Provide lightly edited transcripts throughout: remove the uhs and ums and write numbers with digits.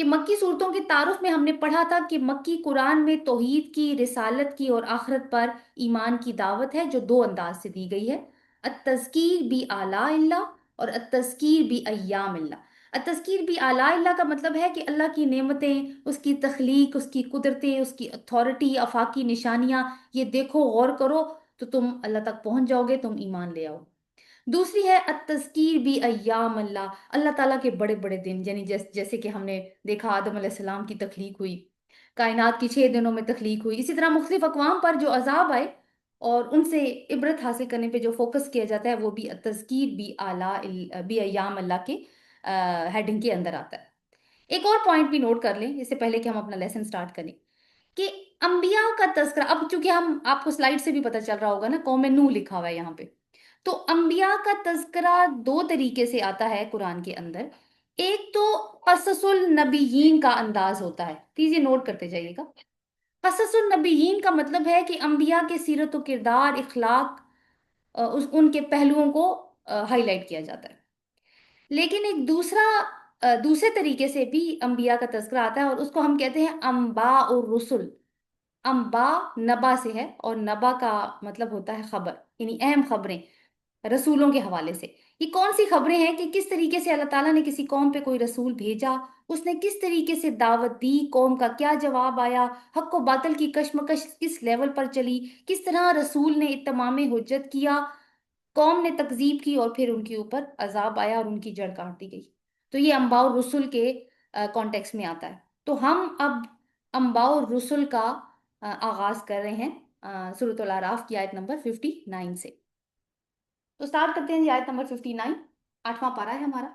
کہ مکی صورتوں کے تعارف میں ہم نے پڑھا تھا کہ مکی قرآن میں توحید کی، رسالت کی اور آخرت پر ایمان کی دعوت ہے، جو دو انداز سے دی گئی ہے: التذکیر بھی آلاء اللہ اور التذکیر بھی ایام اللہ۔ التذکیر بھی آلاء اللہ کا مطلب ہے کہ اللہ کی نعمتیں، اس کی تخلیق، اس کی قدرتیں، اس کی اتھارٹی، آفاقی نشانیاں، یہ دیکھو، غور کرو، تو تم اللہ تک پہنچ جاؤ گے، تم ایمان لے آؤ۔ دوسری ہے التذکیر بھی ایام اللہ، اللہ تعالیٰ کے بڑے بڑے دن، یعنی جیسے کہ ہم نے دیکھا آدم علیہ السلام کی تخلیق ہوئی، کائنات کی 6 دنوں میں تخلیق ہوئی، اسی طرح مختلف اقوام پر جو عذاب آئے اور ان سے عبرت حاصل کرنے پہ جو فوکس کیا جاتا ہے، وہ بھی التذکیر بھی بھی ایام اللہ کے ہیڈنگ کے اندر آتا ہے۔ ایک اور پوائنٹ بھی نوٹ کر لیں اس سے پہلے کہ ہم اپنا لیسن سٹارٹ کریں، کہ انبیاء کا تذکرہ، اب چونکہ ہم آپ کو سلائیڈ سے بھی پتہ چل رہا ہوگا نا، قوم نوح لکھا ہوا ہے یہاں پہ، تو انبیاء کا تذکرہ دو طریقے سے آتا ہے قرآن کے اندر۔ ایک تو قصص النبیین کا انداز ہوتا ہے، یہ نوٹ کرتے جائیے گا۔ قصص النبیین کا مطلب ہے کہ انبیاء کے سیرت و کردار، اخلاق، ان کے پہلوؤں کو ہائی لائٹ کیا جاتا ہے۔ لیکن ایک دوسرے طریقے سے بھی انبیاء کا تذکرہ آتا ہے، اور اس کو ہم کہتے ہیں انباء الرسل۔ انبا نبا سے ہے، اور نبا کا مطلب ہوتا ہے خبر، یعنی اہم خبریں رسولوں کے حوالے سے۔ یہ کون سی خبریں ہیں کہ کس طریقے سے اللہ تعالیٰ نے کسی قوم پہ کوئی رسول بھیجا، اس نے کس طریقے سے دعوت دی، قوم کا کیا جواب آیا، حق و باطل کی کشمکش کس لیول پر چلی، کس طرح رسول نے اتمام حجت کیا، قوم نے تکذیب کی اور پھر ان کے اوپر عذاب آیا اور ان کی جڑ کاٹ دی گئی۔ تو یہ انباء الرسل کے کانٹیکس میں آتا ہے۔ تو ہم اب انباء الرسل کا آغاز کر رہے ہیں سورۃ الاعراف کی آیت نمبر 59 سے۔ تو سٹارٹ کرتے ہیں جی آیت نمبر 59، 8واں پارہ ہے ہمارا۔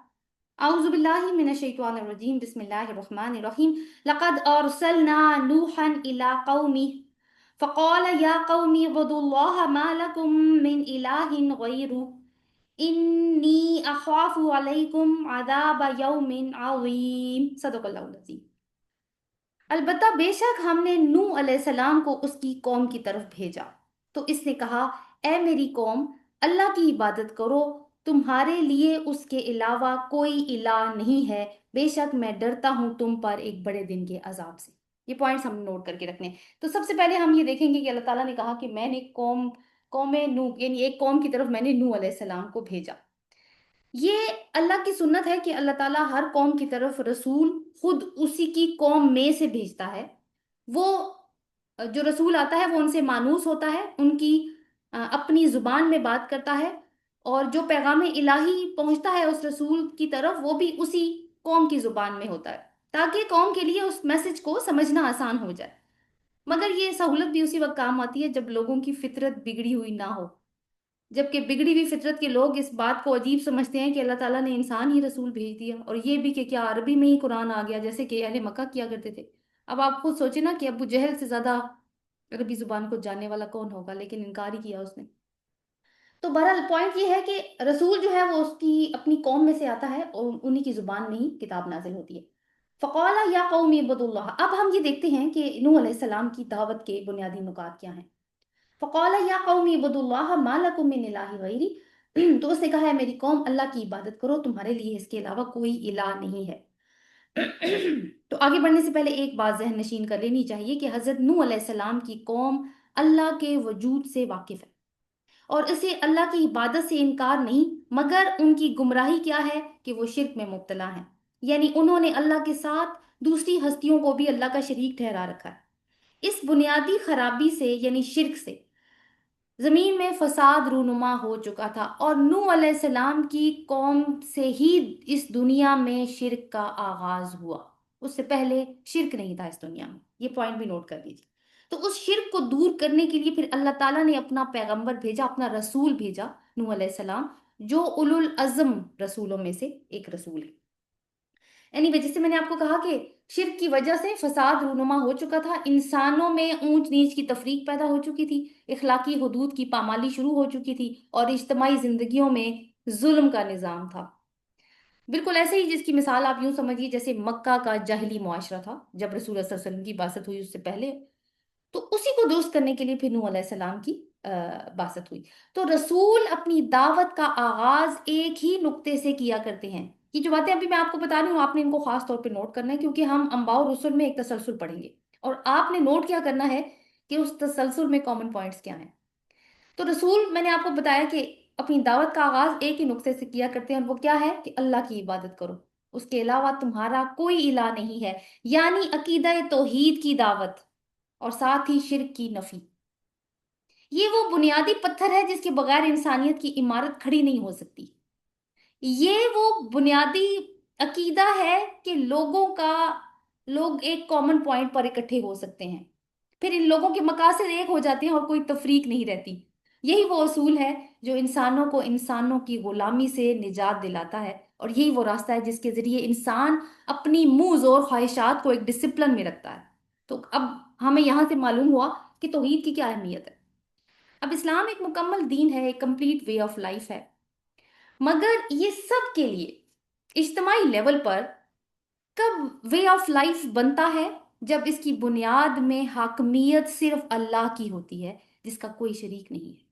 اعوذ باللہ من الشیطان الرجیم، بسم اللہ الرحمن الرحیم۔ لقد ارسلنا نوحا الى قومه فقال یا قوم اعبدوا اللہ ما لکم من الہ غیرہ انی اخاف علیکم عذاب یوم عظیم۔ صدق اللہ العظیم۔ البتہ بے شک ہم نے نوح علیہ السلام کو اس کی قوم کی طرف بھیجا، تو اس نے کہا: اے میری قوم، اللہ کی عبادت کرو، تمہارے لیے اس کے علاوہ کوئی الہ نہیں ہے، بے شک میں ڈرتا ہوں تم پر ایک بڑے دن کے عذاب سے۔ یہ پوائنٹس ہم نوٹ کر کے رکھنے ہیں۔ تو سب سے پہلے ہم یہ دیکھیں گے کہ اللہ تعالیٰ نے کہا کہ میں نے قوم نوح، یعنی ایک قوم کی طرف میں نے نوح علیہ السلام کو بھیجا۔ یہ اللہ کی سنت ہے کہ اللہ تعالیٰ ہر قوم کی طرف رسول خود اسی کی قوم میں سے بھیجتا ہے۔ وہ جو رسول آتا ہے وہ ان سے مانوس ہوتا ہے، ان کی اپنی زبان میں بات کرتا ہے، اور جو پیغام الہی پہنچتا ہے اس رسول کی طرف وہ بھی اسی قوم کی زبان میں ہوتا ہے، تاکہ قوم کے لیے اس میسج کو سمجھنا آسان ہو جائے۔ مگر یہ سہولت بھی اسی وقت کام آتی ہے جب لوگوں کی فطرت بگڑی ہوئی نہ ہو، جبکہ بگڑی ہوئی فطرت کے لوگ اس بات کو عجیب سمجھتے ہیں کہ اللہ تعالیٰ نے انسان ہی رسول بھیج دیا، اور یہ بھی کہ کیا عربی میں ہی قرآن آ گیا، جیسے کہ اہل مکہ کیا کرتے تھے۔ اب آپ خود سوچیں نا کہ ابو جہل سے زیادہ عربی زبان کو جاننے والا کون ہوگا، لیکن انکار ہی کیا اس نے۔ تو بہرحال پوائنٹ یہ ہے کہ رسول جو ہے وہ اس کی اپنی قوم میں سے آتا ہے، اور انہی کی زبان میں ہی کتاب نازل ہوتی ہے۔ فقال یا قوم اعبدوا اللہ، اب ہم یہ دیکھتے ہیں کہ نوح علیہ السلام کی دعوت کے بنیادی نکات کیا ہیں۔ فقال یا قوم اعبدوا اللہ ما لکم من الہ غیری، تو اس نے کہا ہے میری قوم اللہ کی عبادت کرو، تمہارے لیے اس کے علاوہ کوئی الہ نہیں ہے۔ تو آگے بڑھنے سے پہلے ایک بات ذہن نشین کر لینی چاہیے کہ حضرت نوح علیہ السلام کی قوم اللہ کے وجود سے واقف ہے، اور اسے اللہ کی عبادت سے انکار نہیں، مگر ان کی گمراہی کیا ہے کہ وہ شرک میں مبتلا ہیں، یعنی انہوں نے اللہ کے ساتھ دوسری ہستیوں کو بھی اللہ کا شریک ٹھہرا رکھا ہے۔ اس بنیادی خرابی سے یعنی شرک سے زمین میں فساد رونما ہو چکا تھا، اور نوح علیہ السلام کی قوم سے ہی اس دنیا میں شرک کا آغاز ہوا، اس سے پہلے شرک نہیں تھا اس دنیا میں۔ یہ پوائنٹ بھی نوٹ کر لیجیے۔ تو اس شرک کو دور کرنے کے لیے پھر اللہ تعالیٰ نے اپنا پیغمبر بھیجا، اپنا رسول بھیجا، نوح علیہ السلام، جو اولو العزم رسولوں میں سے ایک رسول ہے۔ جیسے سے میں نے آپ کو کہا کہ شرک کی وجہ سے فساد رونما ہو چکا تھا، انسانوں میں اونچ نیچ کی تفریق پیدا ہو چکی تھی، اخلاقی حدود کی پامالی شروع ہو چکی تھی، اور اجتماعی زندگیوں میں ظلم کا نظام تھا۔ بالکل ایسے ہی جس کی مثال آپ یوں سمجھیے جیسے مکہ کا جاہلی معاشرہ تھا جب رسول اللہ صلی اللہ علیہ وسلم کی بعثت ہوئی، اس سے پہلے۔ تو اسی کو درست کرنے کے لیے پھر نوح علیہ السلام کی بعثت ہوئی۔ تو رسول اپنی دعوت کا آغاز ایک ہی نقطے سے کیا کرتے ہیں، یہ جو باتیں ابھی میں آپ کو بتا رہی ہوں، آپ نے ان کو خاص طور پہ نوٹ کرنا ہے، کیونکہ ہم انباء و رسل میں ایک تسلسل پڑھیں گے، اور آپ نے نوٹ کیا کرنا ہے کہ اس تسلسل میں کامن پوائنٹس کیا ہیں۔ تو رسول، میں نے آپ کو بتایا کہ اپنی دعوت کا آغاز ایک ہی نقطے سے کیا کرتے ہیں، اور وہ کیا ہے کہ اللہ کی عبادت کرو، اس کے علاوہ تمہارا کوئی الہ نہیں ہے، یعنی عقیدہ توحید کی دعوت، اور ساتھ ہی شرک کی نفی۔ یہ وہ بنیادی پتھر ہے جس کے بغیر انسانیت کی عمارت کھڑی نہیں ہو سکتی۔ یہ وہ بنیادی عقیدہ ہے کہ لوگ ایک کامن پوائنٹ پر اکٹھے ہو سکتے ہیں، پھر ان لوگوں کے مقاصد ایک ہو جاتے ہیں اور کوئی تفریق نہیں رہتی۔ یہی وہ اصول ہے جو انسانوں کو انسانوں کی غلامی سے نجات دلاتا ہے، اور یہی وہ راستہ ہے جس کے ذریعے انسان اپنی موز اور خواہشات کو ایک ڈسپلن میں رکھتا ہے۔ تو اب ہمیں یہاں سے معلوم ہوا کہ توحید کی کیا اہمیت ہے۔ اب اسلام ایک مکمل دین ہے، ایک کمپلیٹ وے آف لائف ہے، مگر یہ سب کے لیے اجتماعی لیول پر کب وے آف لائف بنتا ہے؟ جب اس کی بنیاد میں حاکمیت صرف اللہ کی ہوتی ہے، جس کا کوئی شریک نہیں ہے،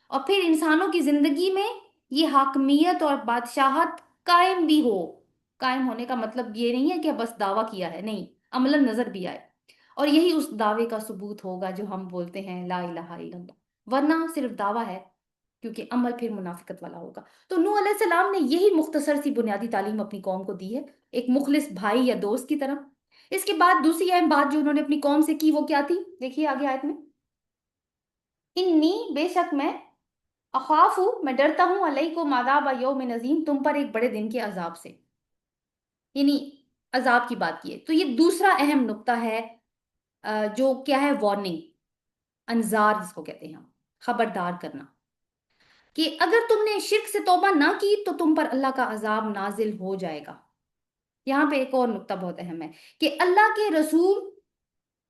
اور پھر انسانوں کی زندگی میں یہ حاکمیت اور بادشاہت قائم بھی ہو۔ قائم ہونے کا مطلب یہ نہیں ہے کہ بس دعویٰ کیا ہے، نہیں، عملاً نظر بھی آئے، اور یہی اس دعوے کا ثبوت ہوگا جو ہم بولتے ہیں لا الہ الا اللہ، ورنہ صرف دعویٰ ہے، کیونکہ عمل پھر منافقت والا ہوگا۔ تو نوح علیہ السلام نے یہی مختصر سی بنیادی تعلیم اپنی قوم کو دی ہے، ایک مخلص بھائی یا دوست کی طرح۔ اس کے بعد دوسری اہم بات جو انہوں نے اپنی قوم سے کی وہ کیا تھی؟ دیکھیے آگے آیت میں، انی، بے شک میں، اخاف، میں ڈرتا ہوں، علیکم عذاب یوم عظیم، تم پر ایک بڑے دن کے عذاب سے، یعنی عذاب کی بات کی ہے۔ تو یہ دوسرا اہم نقطہ ہے، جو کیا ہے؟ وارننگ، انذار جس کو کہتے ہیں ہم، خبردار کرنا، کہ اگر تم نے شرک سے توبہ نہ کی تو تم پر اللہ کا عذاب نازل ہو جائے گا۔ یہاں پہ ایک اور نقطہ بہت اہم ہے کہ اللہ کے رسول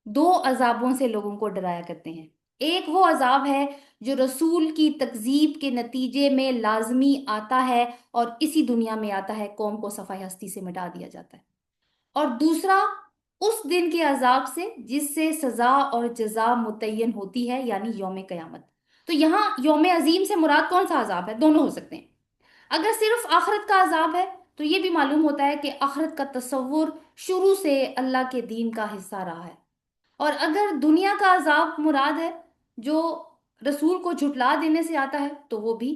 دو عذابوں سے لوگوں کو ڈرایا کرتے ہیں۔ ایک وہ عذاب ہے جو رسول کی تکذیب کے نتیجے میں لازمی آتا ہے اور اسی دنیا میں آتا ہے، قوم کو صفحہ ہستی سے مٹا دیا جاتا ہے، اور دوسرا اس دن کے عذاب سے جس سے سزا اور جزا متعین ہوتی ہے، یعنی یوم قیامت۔ تو یہاں یوم عظیم سے مراد کون سا عذاب ہے؟ دونوں ہو سکتے ہیں۔ اگر صرف آخرت کا عذاب ہے تو یہ بھی معلوم ہوتا ہے کہ آخرت کا تصور شروع سے اللہ کے دین کا حصہ رہا ہے، اور اگر دنیا کا عذاب مراد ہے جو رسول کو جھٹلا دینے سے آتا ہے تو وہ بھی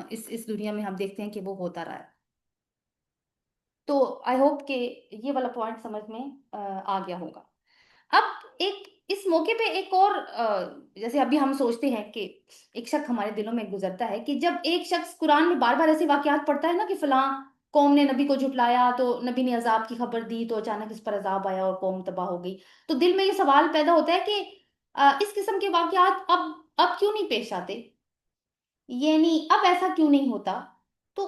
اس دنیا میں ہم دیکھتے ہیں کہ وہ ہوتا رہا ہے۔ تو آئی ہوپ کہ یہ والا پوائنٹ سمجھ میں آ گیا ہوگا۔ اب ایک اس موقع پہ ایک اور جیسے ابھی ہم سوچتے ہیں کہ ایک شک ہمارے دلوں میں گزرتا ہے کہ جب ایک شخص قرآن میں بار بار ایسے واقعات پڑھتا ہے نا کہ فلاں قوم نے نبی کو جھٹلایا تو نبی نے عذاب کی خبر دی تو اچانک اس پر عذاب آیا اور قوم تباہ ہو گئی، تو دل میں یہ سوال پیدا ہوتا ہے کہ اس قسم کے واقعات اب کیوں نہیں پیش آتے؟ یعنی اب ایسا کیوں نہیں ہوتا؟ تو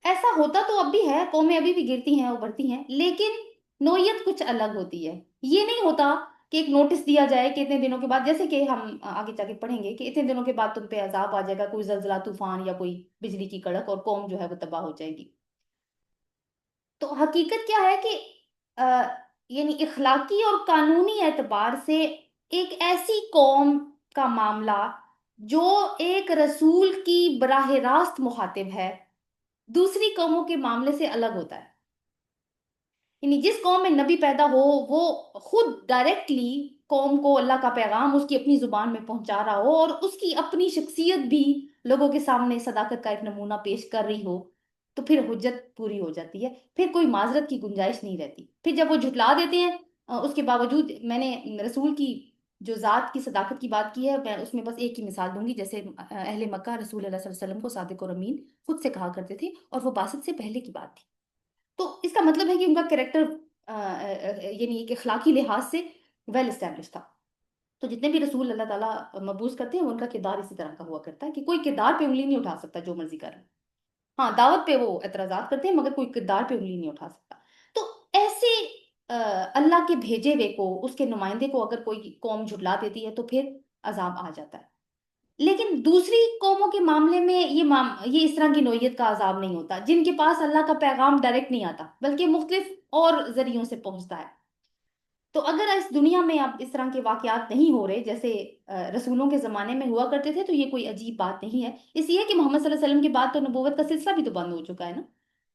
ایسا ہوتا تو اب بھی ہے، قومیں ابھی بھی گرتی ہیں، ابھرتی ہیں، لیکن نوعیت کچھ الگ ہوتی ہے۔ یہ نہیں ہوتا کہ ایک نوٹس دیا جائے کہ اتنے دنوں کے بعد، جیسے کہ ہم آگے جا کے پڑھیں گے کہ اتنے دنوں کے بعد تم پہ عذاب آ جائے گا، کوئی زلزلہ، طوفان یا کوئی بجلی کی کڑک، اور قوم جو ہے وہ تباہ ہو جائے گی۔ تو حقیقت کیا ہے کہ یعنی اخلاقی اور قانونی اعتبار سے ایک ایسی قوم کا معاملہ جو ایک رسول کی براہ راست مخاطب ہے، دوسری قوموں کے معاملے سے الگ ہوتا ہے۔ یعنی جس قوم میں نبی پیدا ہو وہ خود ڈائریکٹلی قوم کو اللہ کا پیغام اس کی اپنی زبان میں پہنچا رہا ہو، اور اس کی اپنی شخصیت بھی لوگوں کے سامنے صداقت کا ایک نمونہ پیش کر رہی ہو، تو پھر حجت پوری ہو جاتی ہے، پھر کوئی معذرت کی گنجائش نہیں رہتی۔ پھر جب وہ جھٹلا دیتے ہیں اس کے باوجود، میں نے رسول کی جو ذات کی صداقت کی بات کی ہے، میں اس میں بس ایک ہی مثال دوں گی، جیسے اہل مکہ رسول اللہ صلی اللہ علیہ وسلم کو صادق اور امین خود سے کہا کرتے تھے، اور وہ بعثت سے پہلے کی بات تھی۔ تو اس کا مطلب ہے کہ ان کا کریکٹر یعنی ایک اخلاقی لحاظ سے ویل اسٹیبلش تھا۔ تو جتنے بھی رسول اللہ تعالیٰ مبعوث کرتے ہیں ان کا کردار اسی طرح کا ہوا کرتا ہے کہ کوئی کردار پہ انگلی نہیں اٹھا سکتا جو مرضی کر لے۔ ہاں، دعوت پہ وہ اعتراضات کرتے ہیں مگر کوئی کردار پہ انگلی نہیں اٹھا سکتا۔ تو ایسے اللہ کے بھیجے ہوئے کو، اس کے نمائندے کو اگر کوئی قوم جھٹلا دیتی ہے تو پھر عذاب آ جاتا ہے۔ لیکن دوسری قوموں کے معاملے میں یہ اس طرح کی نوعیت کا عذاب نہیں ہوتا، جن کے پاس اللہ کا پیغام ڈائریکٹ نہیں آتا بلکہ مختلف اور ذریعوں سے پہنچتا ہے۔ تو اگر اس دنیا میں اب اس طرح کے واقعات نہیں ہو رہے جیسے رسولوں کے زمانے میں ہوا کرتے تھے، تو یہ کوئی عجیب بات نہیں ہے، اس لیے کہ محمد صلی اللہ علیہ وسلم کے بعد تو نبوت کا سلسلہ بھی تو بند ہو چکا ہے نا۔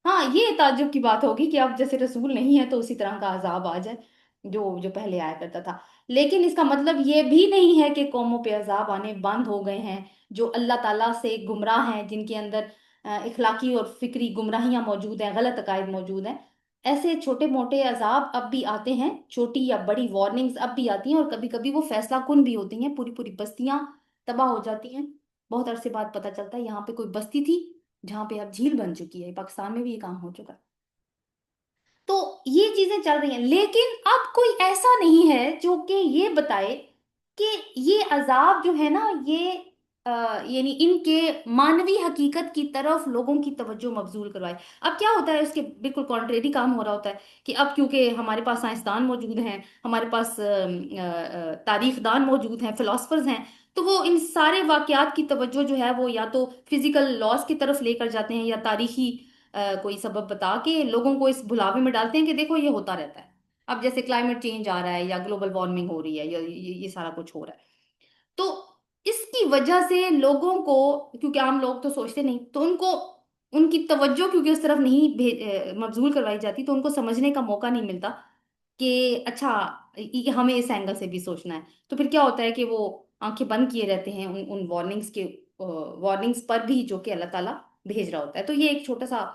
ہاں یہ تعجب کی بات ہوگی کہ اب جیسے رسول نہیں ہے تو اسی طرح کا عذاب آ جائے جو جو پہلے آیا کرتا تھا. لیکن اس کا مطلب یہ بھی نہیں ہے کہ قوموں پہ عذاب آنے بند ہو گئے ہیں جو اللہ تعالیٰ سے گمراہ ہیں، جن کے اندر اخلاقی اور فکری گمراہیاں موجود ہیں، غلط عقائد موجود ہیں. ایسے چھوٹے موٹے عذاب اب بھی آتے ہیں، چھوٹی یا بڑی وارننگز اب بھی آتی ہیں، اور کبھی کبھی وہ فیصلہ کن بھی ہوتی ہیں. پوری پوری بستیاں تباہ ہو جاتی ہیں. بہت عرصے بعد پتہ چلتا ہے یہاں پہ کوئی بستی تھی جہاں پہ اب جھیل بن چکی ہے. پاکستان میں بھی یہ کام ہو چکا ہے. تو یہ چیزیں چل رہی ہیں، لیکن اب کوئی ایسا نہیں ہے جو کہ یہ بتائے کہ یہ عذاب جو ہے نا یہ یعنی ان کے مانوی حقیقت کی طرف لوگوں کی توجہ مبذول کروائے. اب کیا ہوتا ہے، اس کے بالکل کانٹریری کام ہو رہا ہوتا ہے کہ اب کیونکہ ہمارے پاس سائنسدان موجود ہیں، ہمارے پاس تاریخ دان موجود ہیں، فلاسفرز ہیں، تو وہ ان سارے واقعات کی توجہ جو ہے وہ یا تو فزیکل لاس کی طرف لے کر جاتے ہیں یا تاریخی کوئی سبب بتا کے لوگوں کو اس بھلاوے میں ڈالتے ہیں کہ دیکھو یہ ہوتا رہتا ہے. اب جیسے کلائمیٹ چینج آ رہا ہے یا گلوبل وارمنگ ہو رہی ہے یا یہ سارا کچھ ہو رہا ہے. تو اس کی وجہ سے لوگوں کو، کیونکہ عام لوگ تو سوچتے نہیں، تو ان کو ان کی توجہ کیونکہ اس طرف نہیں مبذول کروائی جاتی، تو ان کو سمجھنے کا موقع نہیں ملتا کہ اچھا یہ ہمیں اس اینگل سے بھی سوچنا ہے. تو پھر کیا ہوتا ہے کہ وہ آنکھیں بند کیے رہتے ہیں ان وارننگز کے، وارننگز پر بھی جو کہ اللہ تعالیٰ بھیج رہا ہوتا ہے. تو یہ ایک چھوٹا سا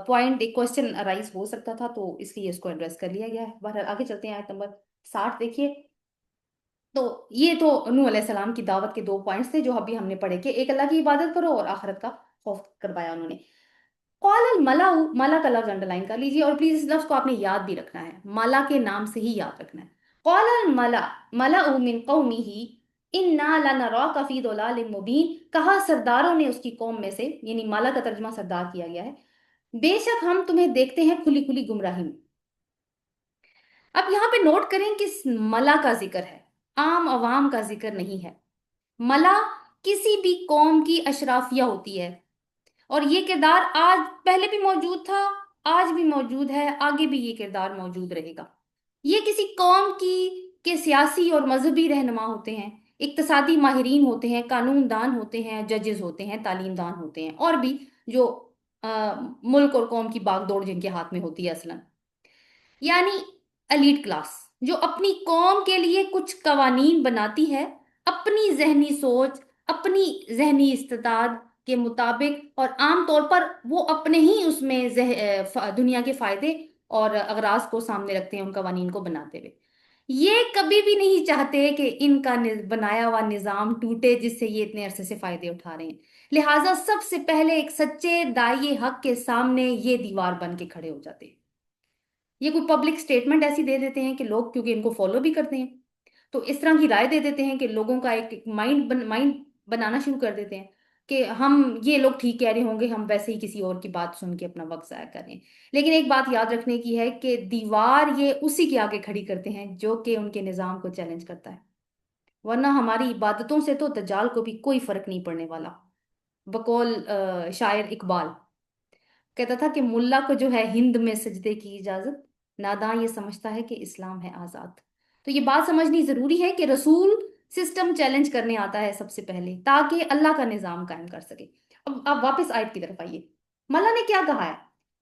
پوائنٹ، ایک کوشچن ارائز ہو سکتا تھا، تو اس لیے اس کو ایڈریس کر لیا گیا ہے. بہرحال آگے چلتے ہیں، آیت نمبر 60 دیکھیے. تو یہ تو نوح علیہ السلام کی دعوت کے دو پوائنٹس تھے جو ابھی ہم نے پڑھے کہ ایک اللہ کی عبادت کرو اور آخرت کا خوف کروایا انہوں نے. قال الملا، ملا کا لفظ انڈر لائن کر لیجیے، اور پلیز اس لفظ کو آپ نے یاد بھی رکھنا ہے، ملا کے نام سے ہی یاد رکھنا ہے. قال الملا، ملا من قومه انا لنراک فی ضلال مبین. کہا سرداروں نے اس کی قوم میں سے، یعنی مالا کا ترجمہ سردار کیا گیا ہے، بے شک ہم تمہیں دیکھتے ہیں کھلی کھلی گمراہی میں. اب یہاں پہ نوٹ کریں کہ ملا کا ذکر ہے، عام عوام کا ذکر نہیں ہے. ملا کسی بھی قوم کی اشرافیہ ہوتی ہے، اور یہ کردار آج پہلے بھی موجود تھا، آج بھی موجود ہے، آگے بھی یہ کردار موجود رہے گا. یہ کسی قوم کی کے سیاسی اور مذہبی رہنما ہوتے ہیں، اقتصادی ماہرین ہوتے ہیں، قانون دان ہوتے ہیں، ججز ہوتے ہیں، تعلیم دان ہوتے ہیں، اور بھی جو ملک اور قوم کی باغ دوڑ جن کے ہاتھ میں ہوتی ہے اصلا. یعنی ایلیٹ کلاس جو اپنی قوم کے لیے کچھ قوانین بناتی ہے اپنی ذہنی سوچ، اپنی ذہنی استعداد کے مطابق، اور عام طور پر وہ اپنے ہی اس میں دنیا کے فائدے اور اغراض کو سامنے رکھتے ہیں ان قوانین کو بناتے ہوئے. یہ کبھی بھی نہیں چاہتے کہ ان کا بنایا ہوا نظام ٹوٹے جس سے یہ اتنے عرصے سے فائدے اٹھا رہے ہیں. لہٰذا سب سے پہلے ایک سچے داعی حق کے سامنے یہ دیوار بن کے کھڑے ہو جاتے ہیں. یہ کوئی پبلک سٹیٹمنٹ ایسی دے دیتے ہیں کہ لوگ کیونکہ ان کو فالو بھی کرتے ہیں تو اس طرح کی رائے دے دیتے ہیں کہ لوگوں کا ایک مائنڈ بنانا شروع کر دیتے ہیں کہ ہم یہ لوگ ٹھیک کہہ رہے ہوں گے، ہم ویسے ہی کسی اور کی بات سن کے اپنا وقت ضائع کر رہے ہیں. لیکن ایک بات یاد رکھنے کی ہے کہ دیوار یہ اسی کے آگے کھڑی کرتے ہیں جو کہ ان کے نظام کو چیلنج کرتا ہے. ورنہ ہماری عبادتوں سے تو دجال کو بھی کوئی فرق نہیں پڑنے والا. بقول شاعر اقبال کہتا تھا کہ ملا کو جو ہے ہند میں سجدے کی اجازت، ناداں یہ سمجھتا ہے کہ اسلام ہے آزاد. تو یہ بات سمجھنی ضروری ہے کہ رسول سسٹم چیلنج کرنے آتا ہے سب سے پہلے تاکہ اللہ کا نظام قائم کر سکے. اب آپ واپس آیت کی طرف آئیے. ملا نے کیا کہا ہے؟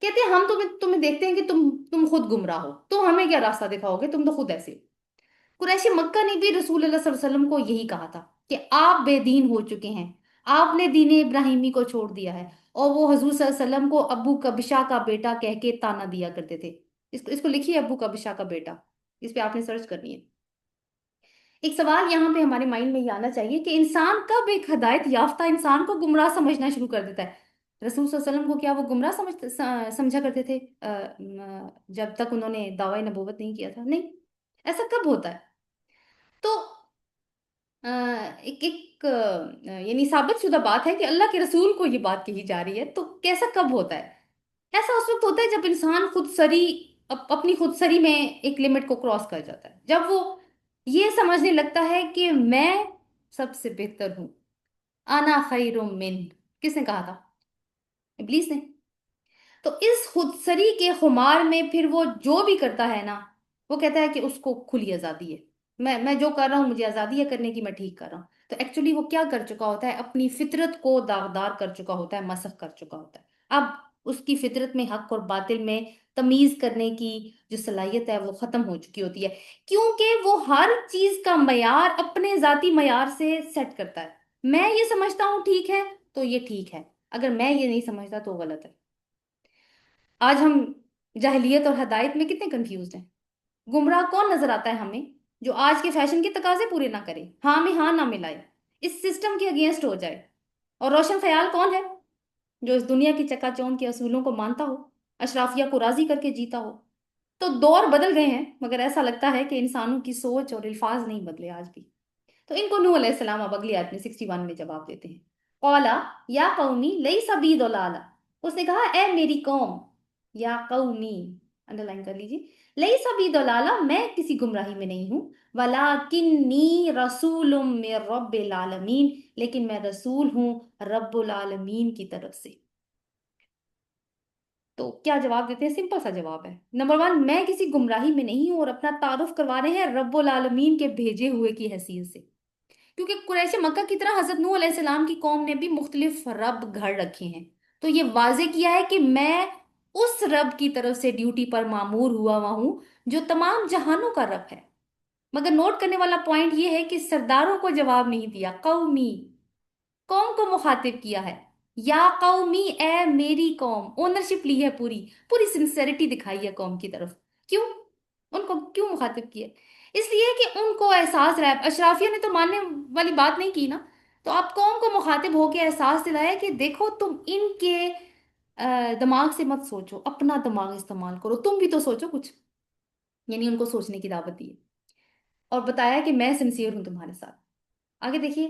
کہتے ہیں ہم تمہیں دیکھتے ہیں کہ تم خود گمراہ ہو، تو ہمیں کیا راستہ دکھاؤ گے، تم تو خود ایسے ہو. قریش مکہ نے بھی رسول اللہ صلی اللہ علیہ وسلم کو یہی کہا تھا کہ آپ بے دین ہو چکے ہیں، آپ نے دین ابراہیمی کو چھوڑ دیا ہے. اور وہ حضور صلی اللہ علیہ وسلم کو ابو کبشا کا بیٹا کہہ کے تانا دیا کرتے تھے. اس کو لکھیے، ابو کبشا کا بیٹا، اس پہ آپ نے سرچ کرنی ہے. ایک سوال یہاں پہ ہمارے مائنڈ میں یہ آنا چاہیے کہ انسان کب ایک ہدایت یافتہ انسان کو گمراہ سمجھنا شروع کر دیتا ہے؟ رسول صلی اللہ علیہ وسلم کو کیا وہ گمراہ سمجھا کرتے تھے جب تک انہوں نے دعوی نبوت نہیں کیا تھا؟ نہیں. ایسا کب ہوتا ہے؟ تو ایک ایک یعنی ثابت شدہ بات ہے کہ اللہ کے رسول کو یہ بات کہی جا رہی ہے، تو کیسا کب ہوتا ہے؟ ایسا اس وقت ہوتا ہے جب انسان خود سری، اپنی خود سری میں ایک لمٹ کو کراس کر جاتا ہے، جب وہ یہ سمجھنے لگتا ہے کہ میں سب سے بہتر ہوں. انا خیر من، کس نے کہا تھا؟ ابلیس نے. تو اس خود سری کے خمار میں پھر وہ جو بھی کرتا ہے نا، وہ کہتا ہے کہ اس کو کھلی آزادی ہے، میں جو کر رہا ہوں مجھے آزادی ہے کرنے کی، میں ٹھیک کر رہا ہوں. تو ایکچولی وہ کیا کر چکا ہوتا ہے؟ اپنی فطرت کو داغدار کر چکا ہوتا ہے، مسخ کر چکا ہوتا ہے. اب اس کی فطرت میں حق اور باطل میں تمیز کرنے کی جو صلاحیت ہے وہ ختم ہو چکی ہوتی ہے، کیونکہ وہ ہر چیز کا معیار اپنے ذاتی معیار سے سیٹ کرتا ہے۔ میں یہ سمجھتا ہوں ٹھیک ہے تو یہ ٹھیک ہے، اگر میں یہ نہیں سمجھتا تو غلط ہے۔ آج ہم جاہلیت اور ہدایت میں کتنے کنفیوزڈ ہیں۔ گمراہ کون نظر آتا ہے ہمیں؟ جو آج کے فیشن کے تقاضے پورے نہ کرے، ہاں میں ہاں نہ ملائے، اس سسٹم کے اگینسٹ ہو جائے۔ اور روشن خیال کون ہے؟ جو اس دنیا کی چکا چوند کے اصولوں کو مانتا ہو، اشرافیہ کو راضی کر کے جیتا ہو۔ تو دور بدل گئے ہیں، مگر ایسا لگتا ہے کہ انسانوں کی سوچ اور الفاظ نہیں بدلے آج بھی۔ تو ان کو نوح علیہ السلام اب اگلی آیت میں 61 میں جواب دیتے ہیں۔ قولا یا قومی لیس بی ضلالہ، اس نے کہا اے میری قوم، یا قومی انڈر لائن کر لیجیے، لیس بی ضلالہ، میں کسی گمراہی میں نہیں ہوں، ولاکنی رسول من رب العالمین، لیکن میں رسول ہوں رب العالمین کی طرف سے۔ تو کیا جواب دیتے ہیں؟ سمپل سا جواب ہے۔ نمبر ون، میں کسی گمراہی میں نہیں ہوں، اور اپنا تعارف کروا رہے ہیں رب العالمین کے بھیجے ہوئے کی حیثیت سے، کیونکہ قریش مکہ کی طرح حضرت نوح علیہ السلام کی قوم نے بھی مختلف رب گھڑ رکھے ہیں، تو یہ واضح کیا ہے کہ میں اس رب کی طرف سے ڈیوٹی پر معمور ہوا ہوں جو تمام جہانوں کا رب ہے۔ مگر نوٹ کرنے والا پوائنٹ یہ ہے کہ سرداروں کو جواب نہیں دیا، قومی، قوم کو مخاطب کیا ہے، یا قومی، اے میری قوم، اونرشپ لی ہے، پوری پوری سنسیریٹی دکھائی ہے قوم کی طرف۔ کیوں ان کو کیوں مخاطب کیا؟ اس لیے کہ ان کو احساس رہا ہے، اشرافیہ نے تو ماننے والی بات نہیں کی نا، تو آپ قوم کو مخاطب ہو کے احساس دلایا کہ دیکھو تم ان کے دماغ سے مت سوچو، اپنا دماغ استعمال کرو، تم بھی تو سوچو کچھ، یعنی ان کو سوچنے کی دعوت دی ہے، اور بتایا کہ میں سنسیئر ہوں تمہارے ساتھ۔ آگے دیکھیے،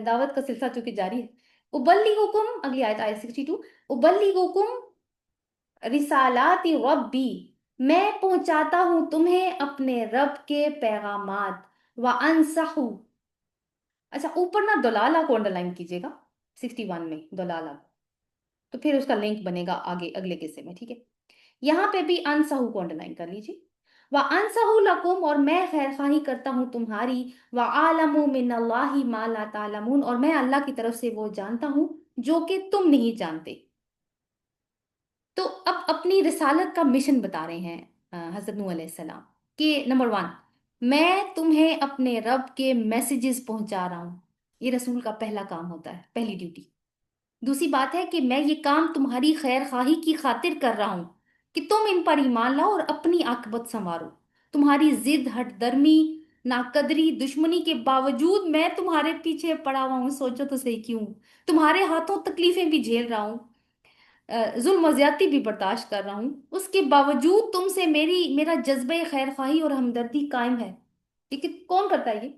دعوت کا سلسلہ چونکہ جاری ہے۔ ابلیغکم، اگلی آیت آیت 62، ابلیغکم رسالات ربی، میں پہنچاتا ہوں تمہیں اپنے رب کے پیغامات، وانصح، اچھا اوپر نا دلالہ کو انڈر لائن کیجیے گا 61 میں، دلالہ، تو پھر اس کا لنک بنے گا آگے اگلے قصے میں، ٹھیک ہے؟ یہاں پہ بھی انصح کو انڈر لائن کر لیجیے، وانصح لکم، اور میں خیر خواہی کرتا ہوں تمہاری، وعالم من اللہ ما لا تعلمون، اور میں اللہ کی طرف سے وہ جانتا ہوں جو کہ تم نہیں جانتے۔ تو اب اپنی رسالت کا مشن بتا رہے ہیں حضرت نوح علیہ السلام، کہ نمبر ون، میں تمہیں اپنے رب کے میسیجز پہنچا رہا ہوں، یہ رسول کا پہلا کام ہوتا ہے، پہلی ڈیوٹی۔ دوسری بات ہے کہ میں یہ کام تمہاری خیر خواہی کی خاطر کر رہا ہوں کہ تم ان پر ایمان لاؤ اور اپنی عاقبت سنوارو۔ تمہاری ضد، ہٹ درمی، ناقدری، دشمنی کے باوجود میں تمہارے پیچھے پڑا ہوا ہوں، سوچو تو صحیح کیوں، تمہارے ہاتھوں تکلیفیں بھی جھیل رہا ہوں، ظلم و زیادتی بھی برداشت کر رہا ہوں، اس کے باوجود تم سے میرا جذبہ خیر خواہی اور ہمدردی قائم ہے۔ لیکن کون کرتا ہے یہ؟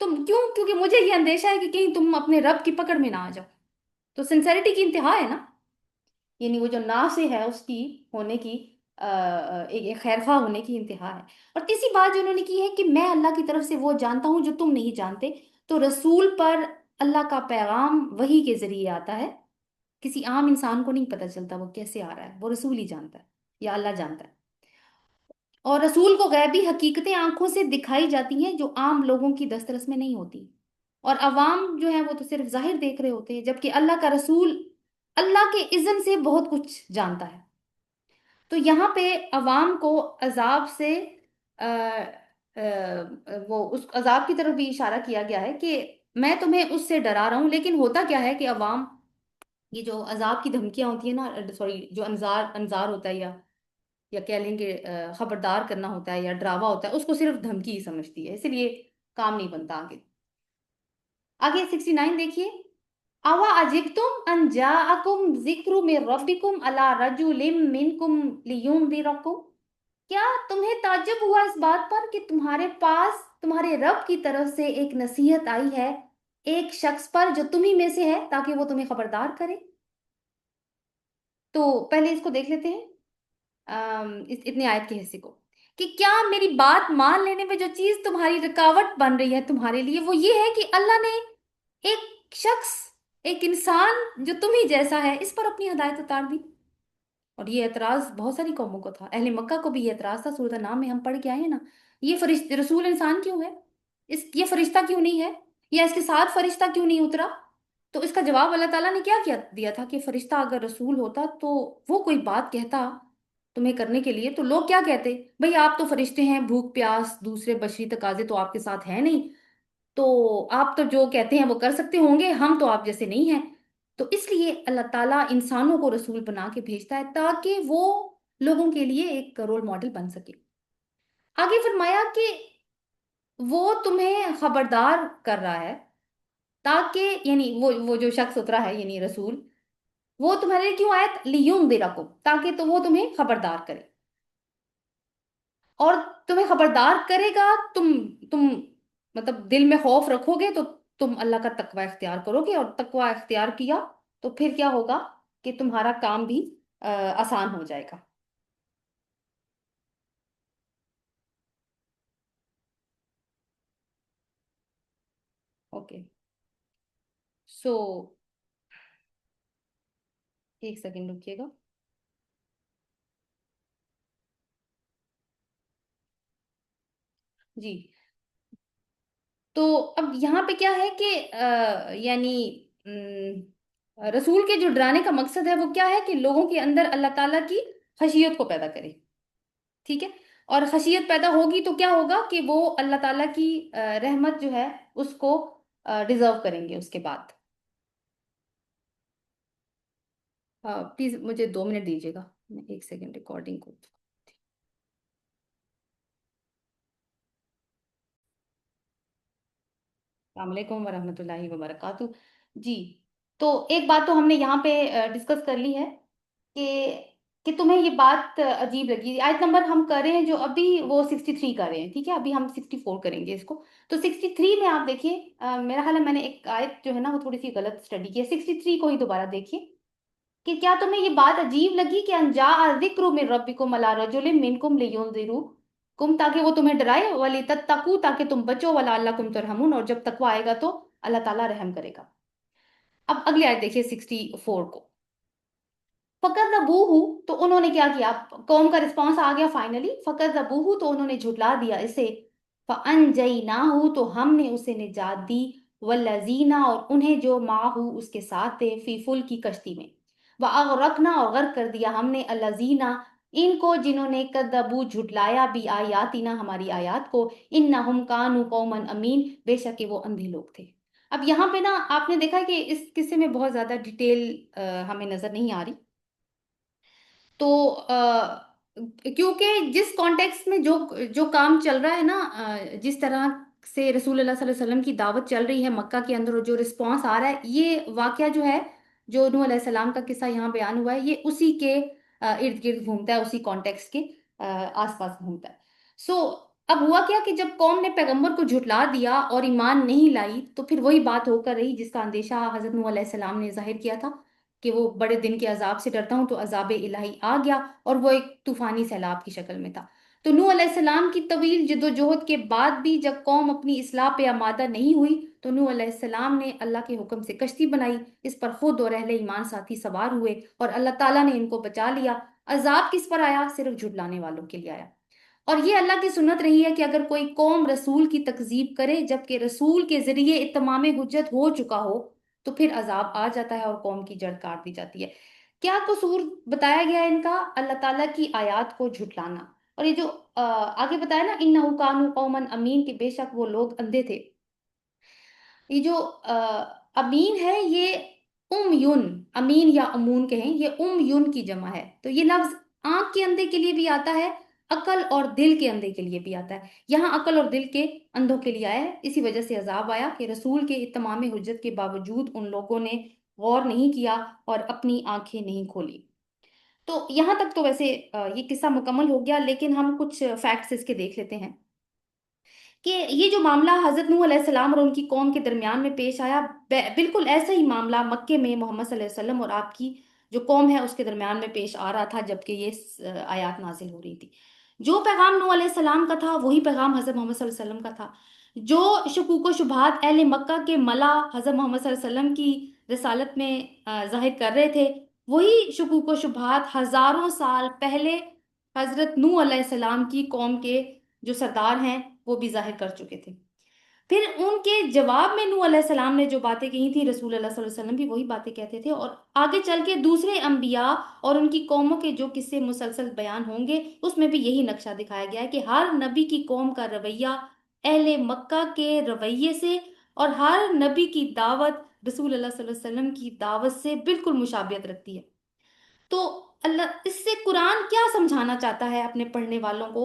تم کیوں؟ کیونکہ مجھے یہ اندیشہ ہے کہ کہیں تم اپنے رب کی پکڑ میں نہ آ جاؤ۔ تو سنسیریٹی کی انتہا ہے نا، یعنی وہ جو نا سے ہے اس کی ہونے کی ایک خیر خواہ ہونے کی انتہا ہے۔ اور تیسری بات جو انہوں نے کی ہے کہ میں اللہ کی طرف سے وہ جانتا ہوں جو تم نہیں جانتے، تو رسول پر اللہ کا پیغام وحی کے ذریعے آتا ہے، کسی عام انسان کو نہیں پتہ چلتا وہ کیسے آ رہا ہے، وہ رسول ہی جانتا ہے یا اللہ جانتا ہے۔ اور رسول کو غیبی حقیقتیں آنکھوں سے دکھائی جاتی ہیں جو عام لوگوں کی دسترس میں نہیں ہوتی، اور عوام جو ہیں وہ تو صرف ظاہر دیکھ رہے ہوتے ہیں، جبکہ اللہ کا رسول اللہ کے اذن سے بہت کچھ جانتا ہے۔ تو یہاں پہ عوام کو عذاب سے آ، وہ اس عذاب کی طرف بھی اشارہ کیا گیا ہے کہ میں تمہیں اس سے ڈرا رہا ہوں، لیکن ہوتا کیا ہے کہ عوام یہ جو عذاب کی دھمکیاں ہوتی ہیں نا، سوری جو انذار ہوتا ہے، یا کہہ لیں کہ خبردار کرنا ہوتا ہے یا ڈراوا ہوتا ہے، اس کو صرف دھمکی ہی سمجھتی ہے، اسی لیے کام نہیں بنتا آگے۔ آگے 69 دیکھیے، اوا اجبتم ان جاءکم ذکر من ربکم علی رجل منکم لینذرکم، کیا تمہیں تعجب ہوا اس بات پر کہ تمہارے پاس تمہارے رب کی طرف سے ایک نصیحت آئی ہے ایک شخص پر جو تمہیں میں سے ہے، تاکہ وہ تمہیں خبردار کرے؟ تو پہلے اس کو دیکھ لیتے ہیں، اتنی آیت کے حصے کو، کہ کیا میری بات مان لینے میں جو چیز تمہاری رکاوٹ بن رہی ہے تمہارے لیے، وہ یہ ہے کہ اللہ نے ایک شخص، ایک انسان جو تم ہی جیسا ہے، اس پر اپنی ہدایت اتار دی۔ اور یہ اعتراض بہت ساری قوموں کو تھا، اہل مکہ کو بھی یہ اعتراض تھا، سورۃ نام میں ہم پڑھ کے آئے ہیں نا، یہ رسول انسان کیوں ہے، یہ فرشتہ کیوں نہیں ہے، یا اس کے ساتھ فرشتہ کیوں نہیں اترا؟ تو اس کا جواب اللہ تعالیٰ نے کیا دیا تھا کہ فرشتہ اگر رسول ہوتا تو وہ کوئی بات کہتا تمہیں کرنے کے لیے، تو لوگ کیا کہتے؟ بھئی آپ تو فرشتے ہیں، بھوک پیاس دوسرے بشری تقاضے تو آپ کے ساتھ ہیں نہیں، تو آپ تو جو کہتے ہیں وہ کر سکتے ہوں گے، ہم تو آپ جیسے نہیں ہیں۔ تو اس لیے اللہ تعالیٰ انسانوں کو رسول بنا کے بھیجتا ہے تاکہ وہ لوگوں کے لیے ایک رول ماڈل بن سکے۔ آگے فرمایا کہ وہ تمہیں خبردار کر رہا ہے تاکہ، یعنی وہ جو شخص اترا ہے یعنی رسول، وہ تمہارے لیے کیوں آئے؟ لِیُنذِرَکُم، تاکہ تو وہ تمہیں خبردار کرے، اور تمہیں خبردار کرے گا، تم مطلب دل میں خوف رکھو گے تو تم اللہ کا تقوی اختیار کرو گے، اور تقوی اختیار کیا تو پھر کیا ہوگا کہ تمہارا کام بھی آسان ہو جائے گا۔ اوکے، سو ایک سیکنڈ رکیے گا۔ جی، تو اب یہاں پہ کیا ہے کہ یعنی رسول کے جو ڈرانے کا مقصد ہے وہ کیا ہے کہ لوگوں کے اندر اللہ تعالیٰ کی خشیت کو پیدا کرے، ٹھیک ہے؟ اور خشیت پیدا ہوگی تو کیا ہوگا کہ وہ اللہ تعالیٰ کی رحمت جو ہے اس کو ڈیزرو کریں گے اس کے بعد۔ پلیز مجھے 2 منٹ دیجیے گا، میں ایک سیکنڈ ریکارڈنگ کو۔ السلام علیکم ورحمۃ اللہ وبرکاتہ۔ جی، تو ایک بات تو ہم نے یہاں پہ ڈسکس کر لی ہے کہ تمہیں یہ بات عجیب لگی۔ آیت نمبر ہم کر رہے ہیں جو ابھی وہ 63 کر رہے ہیں، ٹھیک ہے؟ ابھی ہم 64 کریں گے اس کو۔ تو 63 میں آپ دیکھیے، میرا خیال ہے میں نے ایک آیت جو ہے نا وہ تھوڑی سی غلط اسٹڈی کی ہے، 63 کو ہی دوبارہ دیکھیے کہ کیا تمہیں یہ بات عجیب لگی کہ انجا ذکر من ربکم علی رجل منکم لینذرکم، تاکہ وہ تمہیں ڈرائے، ولتتقوا، تاکہ تم بچو، ولعلکم ترحمون، اور جب تقوی آئے گا تو اللہ تعالیٰ رحم کرے گا۔ اب اگلی آیت دیکھیے 64 کو۔ فَكَذَّبُوهُ، تو انہوں نے کیا کیا؟ قوم کا رسپانس آ گیا فائنلی، فَكَذَّبُوهُ، تو انہوں نے جھٹلا دیا اسے، فَأَنجَيْنَاهُ، تو ہم نے اسے نجات دی، وَالَّذِينَ، اور انہیں جو معه اس کے ساتھ تھے، فی فلک کی کشتی میں، وَأَغْرَقْنَا، اور غرق کر دیا ہم نے، الَّذِينَ، ان کو جنہوں نے کذبوا جھٹلایا، بھی آیاتنا، ہماری آیات کو، انہم کانوا قوما امین، بے شک کہ وہ اندھے لوگ تھے۔ اب یہاں پہ نا آپ نے دیکھا کہ اس قصے میں بہت زیادہ ڈیٹیل ہمیں نظر نہیں آ رہی، تو کیونکہ جس کانٹیکس میں جو جو کام چل رہا ہے نا، جس طرح سے رسول اللہ صلی اللہ علیہ وسلم کی دعوت چل رہی ہے مکہ کے اندر، اور جو رسپانس آ رہا ہے، یہ واقعہ جو ہے، جو نوح علیہ السلام کا قصہ یہاں بیان ہوا ہے، یہ اسی کے ارد گرد گھومتا ہے، اسی کانٹیکس کے آس پاس گھومتا ہے۔ سو اب ہوا کیا کہ جب قوم نے پیغمبر کو جھٹلا دیا اور ایمان نہیں لائی، تو پھر وہی بات ہو کر رہی جس کا اندیشہ حضرت نوح علیہ السلام نے ظاہر کیا تھا کہ وہ بڑے دن کے عذاب سے ڈرتا ہوں، تو عذاب الہی آ گیا، اور وہ ایک طوفانی سیلاب کی شکل میں تھا۔ تو نوح علیہ السلام کی طویل جد و جہد کے بعد بھی جب قوم اپنی اصلاح پہ آمادہ نہیں ہوئی، تو نوح علیہ السلام نے اللہ کے حکم سے کشتی بنائی، اس پر خود اور اہل ایمان ساتھی سوار ہوئے، اور اللہ تعالیٰ نے ان کو بچا لیا۔ عذاب کس پر آیا؟ صرف جھٹلانے والوں کے لیے آیا۔ اور یہ اللہ کی سنت رہی ہے کہ اگر کوئی قوم رسول کی تکذیب کرے جبکہ رسول کے ذریعے اتمام حجت ہو چکا ہو، تو پھر عذاب آ جاتا ہے اور قوم کی جڑ کاٹ دی جاتی ہے۔ کیا قصور بتایا گیا ہے ان کا؟ اللہ تعالیٰ کی آیات کو جھٹلانا۔ اور یہ جو آگے بتایا نا، انہو کانوا قوما امین، کہ بے شک وہ لوگ اندھے تھے، یہ جو امین ہے، یہ یون، امین یا امون کہیں، یہ یون کی جمع ہے، تو یہ لفظ آنکھ کے اندھے کے لیے بھی آتا ہے، عقل اور دل کے اندھے کے لیے بھی آتا ہے۔ یہاں عقل اور دل کے اندھوں کے لیے آیا ہے، اسی وجہ سے عذاب آیا کہ رسول کے اتمام حجت کے باوجود ان لوگوں نے غور نہیں کیا اور اپنی آنکھیں نہیں کھولی۔ تو یہاں تک تو ویسے یہ قصہ مکمل ہو گیا، لیکن ہم کچھ فیکٹس اس کے دیکھ لیتے ہیں کہ یہ جو معاملہ حضرت نوح علیہ السلام اور ان کی قوم کے درمیان میں پیش آیا، بالکل ایسا ہی معاملہ مکے میں محمد صلی اللہ علیہ وسلم اور آپ کی جو قوم ہے اس کے درمیان میں پیش آ رہا تھا جبکہ یہ آیات نازل ہو رہی تھی۔ جو پیغام نوح علیہ السلام کا تھا وہی پیغام حضرت محمد صلی اللہ علیہ وسلم کا تھا۔ جو شکوک و شبہات اہل مکہ کے ملا حضرت محمد صلی اللہ علیہ وسلم کی رسالت میں ظاہر کر رہے تھے، وہی شکوک و شبہات ہزاروں سال پہلے حضرت نوح علیہ السلام کی قوم کے جو سردار ہیں وہ بھی ظاہر کر چکے تھے۔ پھر ان کے جواب میں نوح علیہ السلام نے جو باتیں کہی تھی، رسول اللہ صلی اللہ علیہ وسلم بھی وہی باتیں کہتے تھے، اور آگے چل کے دوسرے انبیاء اور ان کی قوموں کے جو قصے مسلسل بیان ہوں گے اس میں بھی یہی نقشہ دکھایا گیا ہے کہ ہر نبی کی قوم کا رویہ اہل مکہ کے رویے سے اور ہر نبی کی دعوت رسول اللہ صلی اللہ علیہ وسلم کی دعوت سے بالکل مشابہت رکھتی ہے۔ تو اللہ اس سے قرآن کیا سمجھانا چاہتا ہے اپنے پڑھنے والوں کو؟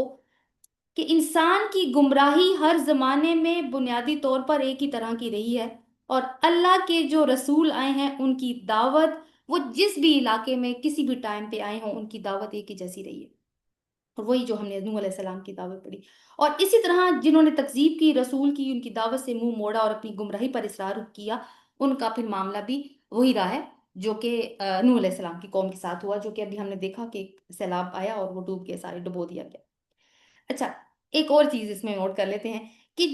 کہ انسان کی گمراہی ہر زمانے میں بنیادی طور پر ایک ہی طرح کی رہی ہے، اور اللہ کے جو رسول آئے ہیں ان کی دعوت، وہ جس بھی علاقے میں کسی بھی ٹائم پہ آئے ہوں ان کی دعوت ایک ہی جیسی رہی ہے، اور وہی جو ہم نے نوح علیہ السلام کی دعوت پڑھی۔ اور اسی طرح جنہوں نے تکذیب کی رسول کی، ان کی دعوت سے منہ موڑا اور اپنی گمراہی پر اصرار کیا، ان کا پھر معاملہ بھی وہی رہا ہے جو کہ نوح علیہ السلام کی قوم کے ساتھ ہوا، جو کہ ابھی ہم نے دیکھا کہ ایک سیلاب آیا اور وہ ڈوب کے سارے ڈبو دیا گیا۔ اچھا، ایک اور چیز اس میں نوٹ کر لیتے ہیں کہ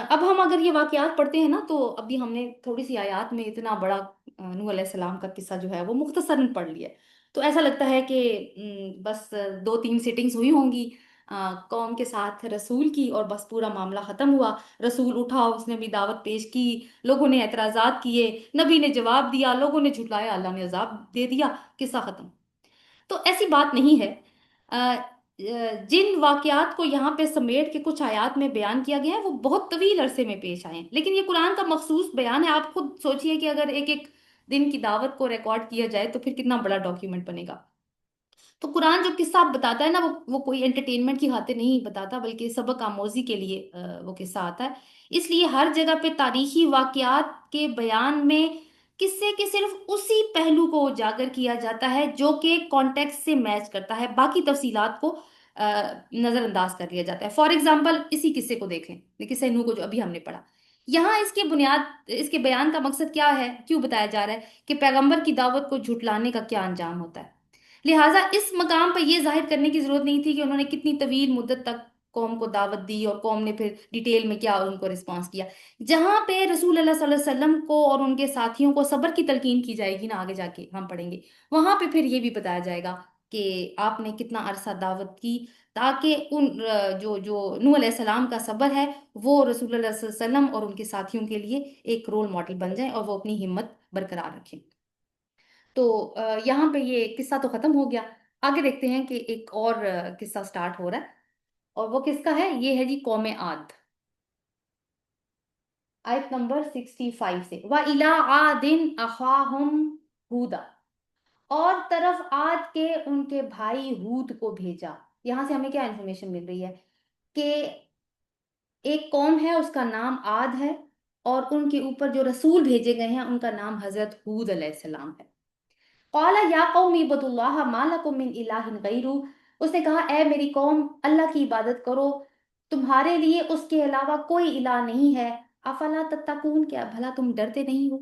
اب ہم اگر یہ واقعات پڑھتے ہیں نا، تو ابھی ہم نے تھوڑی سی آیات میں اتنا بڑا نوح علیہ السلام کا قصہ جو ہے وہ مختصراً پڑھ لیا ہے، تو ایسا لگتا ہے کہ بس دو تین سیٹنگز ہوئی ہوں گی قوم کے ساتھ رسول کی، اور بس پورا معاملہ ختم ہوا۔ رسول اٹھا، اس نے بھی دعوت پیش کی، لوگوں نے اعتراضات کیے، نبی نے جواب دیا، لوگوں نے جھٹلایا، اللہ نے عذاب دے دیا، قصہ ختم۔ تو ایسی بات نہیں ہے۔ جن واقعات کو یہاں پہ سمیٹ کے کچھ آیات میں بیان کیا گیا ہے وہ بہت طویل عرصے میں پیش آئے ہیں، لیکن یہ قرآن کا مخصوص بیان ہے۔ آپ خود سوچئے کہ اگر ایک ایک دن کی دعوت کو ریکارڈ کیا جائے تو پھر کتنا بڑا ڈاکیومنٹ بنے گا۔ تو قرآن جو قصہ بتاتا ہے نا، وہ کوئی انٹرٹینمنٹ کی خاطر نہیں بتاتا، بلکہ سبق آموزی کے لیے وہ قصہ آتا ہے۔ اس لیے ہر جگہ پہ تاریخی واقعات کے بیان میں قصے کے صرف اسی پہلو کو اجاگر کیا جاتا ہے جو کہ کانٹیکس سے میچ کرتا ہے، باقی تفصیلات کو نظر انداز کر لیا جاتا ہے۔ فار ایگزامپل اسی قصے کو دیکھ لیں، قصہ نوح کو جو ابھی ہم نے پڑھا، یہاں اس کے بنیاد، اس کے بیان کا مقصد کیا ہے، کیوں بتایا جا رہا ہے کہ پیغمبر کی دعوت کو جھٹلانے کا کیا انجام ہوتا ہے۔ لہٰذا اس مقام پر یہ ظاہر کرنے کی ضرورت نہیں تھی کہ انہوں نے کتنی طویل مدت تک قوم کو دعوت دی اور قوم نے پھر ڈیٹیل میں کیا ان کو رسپانس کیا۔ جہاں پہ رسول اللہ صلی اللہ علیہ وسلم کو اور ان کے ساتھیوں کو صبر کی تلقین کی جائے گی نا، آگے جا کے ہم پڑھیں گے، وہاں پہ پھر یہ بھی بتایا جائے گا کہ آپ نے کتنا عرصہ دعوت کی، تاکہ ان جو جو نوح علیہ السلام کا صبر ہے وہ رسول اللہ صلی اللہ علیہ وسلم اور ان کے ساتھیوں کے لیے ایک رول ماڈل بن جائیں اور وہ اپنی ہمت برقرار رکھیں۔ تو یہاں پہ یہ قصہ تو ختم ہو گیا، آگے دیکھتے ہیں کہ ایک اور قصہ سٹارٹ ہو رہا ہے، اور وہ کس کا ہے؟ یہ ہے جی قوم عاد، آیت نمبر 65 سے۔ وَإِلَىٰ عَادٍ أَخَاهُمْ هُودًا، اور طرف عاد کے ان کے بھائی ہود کو بھیجا۔ یہاں سے ہمیں کیا انفارمیشن مل رہی ہے کہ ایک قوم ہے اس کا نام عاد ہے، اور ان کے اوپر جو رسول بھیجے گئے ہیں ان کا نام حضرت ہود علیہ السلام ہے۔ قال یا قوم اعبدوا اللہ ما لکم من الہ غیرہ، اس نے کہا اے میری قوم، اللہ کی عبادت کرو، تمہارے لیے اس کے علاوہ کوئی الہ نہیں ہے، افلا تتقون، کیا بھلا تم ڈرتے نہیں ہو؟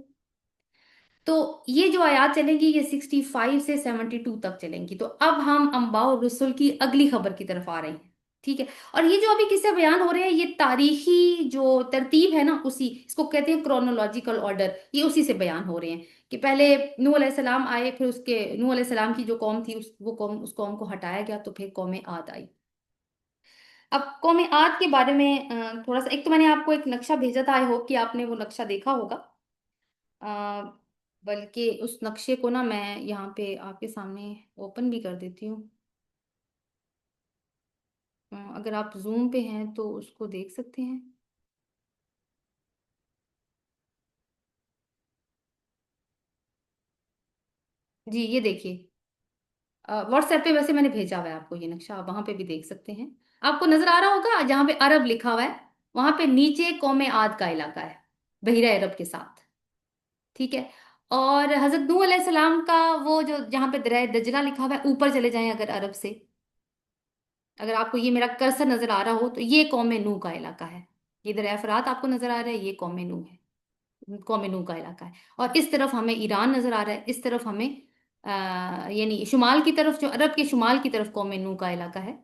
تو یہ جو آیات چلیں گی یہ 65 سے 72 تک چلیں گی۔ تو اب ہم انباء الرسل کی اگلی خبر کی طرف آ رہے ہیں، ٹھیک ہے؟ اور یہ جو ابھی قصے بیان ہو رہے ہیں یہ تاریخی جو ترتیب ہے نا، اسی اس کو کہتے ہیں کرونولوجیکل آرڈر، یہ اسی سے بیان ہو رہے ہیں کہ پہلے نوح علیہ السلام آئے، پھر اس کے نوح علیہ السلام کی جو قوم تھی اس قوم کو ہٹایا گیا، تو پھر قوم عاد آئی۔ اب قوم عاد کے بارے میں تھوڑا سا، ایک تو میں نے آپ کو ایک نقشہ بھیجا تھا، آئی ہوپ کہ آپ نے وہ نقشہ دیکھا ہوگا، آ، بلکہ اس نقشے کو نا میں یہاں پہ آپ کے سامنے اوپن بھی کر دیتی ہوں، اگر آپ زوم پہ ہیں تو اس کو دیکھ سکتے ہیں۔ جی یہ دیکھیے، واٹس ایپ پہ ویسے میں نے بھیجا ہوا ہے آپ کو یہ نقشہ، آپ وہاں پہ بھی دیکھ سکتے ہیں۔ آپ کو نظر آ رہا ہوگا جہاں پہ عرب لکھا ہوا ہے، وہاں پہ نیچے قوم عاد کا علاقہ ہے بحیرہ عرب کے ساتھ، ٹھیک ہے؟ اور حضرت نوح علیہ السلام کا وہ جو جہاں پہ دریا دجلہ لکھا ہوا ہے، اوپر چلے جائیں اگر عرب سے، اگر آپ کو یہ میرا کرسر نظر آ رہا ہو تو یہ قوم نوح کا علاقہ ہے، یہ دریا فرات آپ کو نظر آ رہا ہے، یہ قوم نوح ہے، قوم نوح کا علاقہ ہے۔ اور اس طرف ہمیں ایران نظر آ رہا ہے، اس طرف ہمیں یعنی شمال کی طرف، جو عرب کے شمال کی طرف قوم نوح کا علاقہ ہے،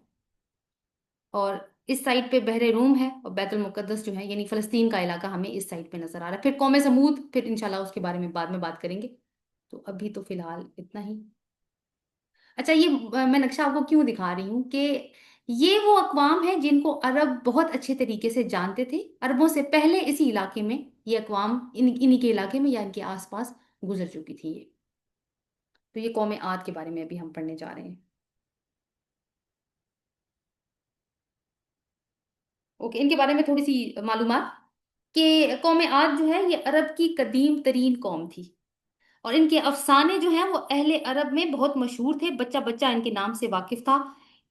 اور اس سائڈ پہ بحر روم ہے، اور بیت المقدس جو ہے یعنی فلسطین کا علاقہ ہمیں اس سائڈ پہ نظر آ رہا ہے۔ پھر قوم سمود، پھر انشاءاللہ اس کے بارے میں بعد میں بات کریں گے، تو ابھی تو فی الحال اتنا ہی۔ اچھا، یہ میں نقشہ آپ کو کیوں دکھا رہی ہوں کہ یہ وہ اقوام ہیں جن کو عرب بہت اچھے طریقے سے جانتے تھے، عربوں سے پہلے اسی علاقے میں یہ اقوام انہی کے علاقے میں یا ان کے آس پاس گزر چکی تھی یہ۔ تو یہ قوم عاد کے بارے میں ابھی ہم پڑھنے جا رہے ہیں۔ اوکے، ان کے بارے میں تھوڑی سی معلومات، کہ قوم عاد جو ہے یہ عرب کی قدیم ترین قوم تھی، اور ان کے افسانے جو ہیں وہ اہل عرب میں بہت مشہور تھے، بچہ بچہ ان کے نام سے واقف تھا۔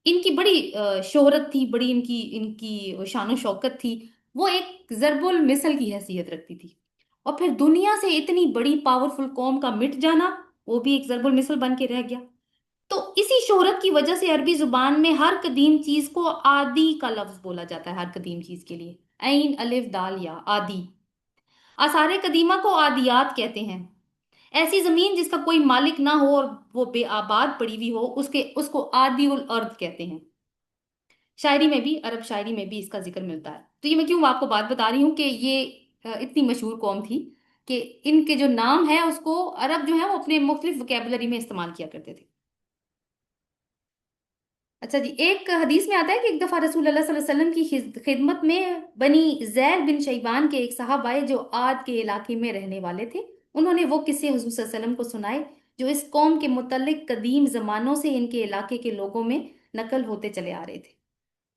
ان کی بڑی شہرت تھی، بڑی ان کی شان و شوکت تھی، وہ ایک ضرب المثل کی حیثیت رکھتی تھی۔ اور پھر دنیا سے اتنی بڑی پاورفل قوم کا مٹ جانا، وہ بھی ایک ضرب المثل بن کے رہ گیا۔ تو اسی شہرت کی وجہ سے عربی زبان میں ہر قدیم چیز کو آدی کا لفظ بولا جاتا ہے، ہر قدیم چیز کے لیے عین الف دال یا آدی۔ آثار قدیمہ کو آدیات کہتے ہیں۔ ایسی زمین جس کا کوئی مالک نہ ہو اور وہ بے آباد پڑی ہوئی ہو، اس کو عادی الارض کہتے ہیں۔ شاعری میں بھی، عرب شاعری میں بھی اس کا ذکر ملتا ہے۔ تو یہ میں کیوں آپ کو بات بتا رہی ہوں کہ یہ اتنی مشہور قوم تھی کہ ان کے جو نام ہے اس کو عرب جو ہے وہ اپنے مختلف وکیبلری میں استعمال کیا کرتے تھے۔ اچھا جی، ایک حدیث میں آتا ہے کہ ایک دفعہ رسول اللہ صلی اللہ علیہ وسلم کی خدمت میں بنی زید بن شیبان کے ایک صاحب آئے جو عاد کے علاقے میں رہنے والے تھے۔ انہوں نے وہ قصے حضور صلی اللہ علیہ وسلم کو سنائے جو اس قوم کے متعلق قدیم زمانوں سے ان کے علاقے کے لوگوں میں نقل ہوتے چلے آ رہے تھے۔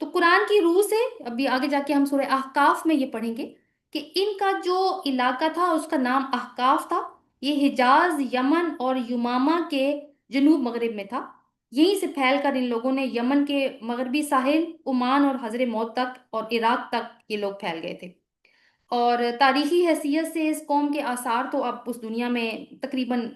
تو قرآن کی روح سے ابھی آگے جا کے ہم سورہ احقاف میں یہ پڑھیں گے کہ ان کا جو علاقہ تھا اس کا نام احقاف تھا۔ یہ حجاز، یمن اور یمامہ کے جنوب مغرب میں تھا۔ یہیں سے پھیل کر ان لوگوں نے یمن کے مغربی ساحل، عمان اور حضر موت تک اور عراق تک یہ لوگ پھیل گئے تھے۔ اور تاریخی حیثیت سے اس قوم کے آثار تو اب اس دنیا میں تقریباً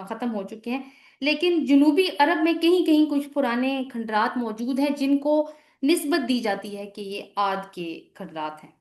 ختم ہو چکے ہیں، لیکن جنوبی عرب میں کہیں کہیں کچھ پرانے کھنڈرات موجود ہیں جن کو نسبت دی جاتی ہے کہ یہ عاد کے کھنڈرات ہیں۔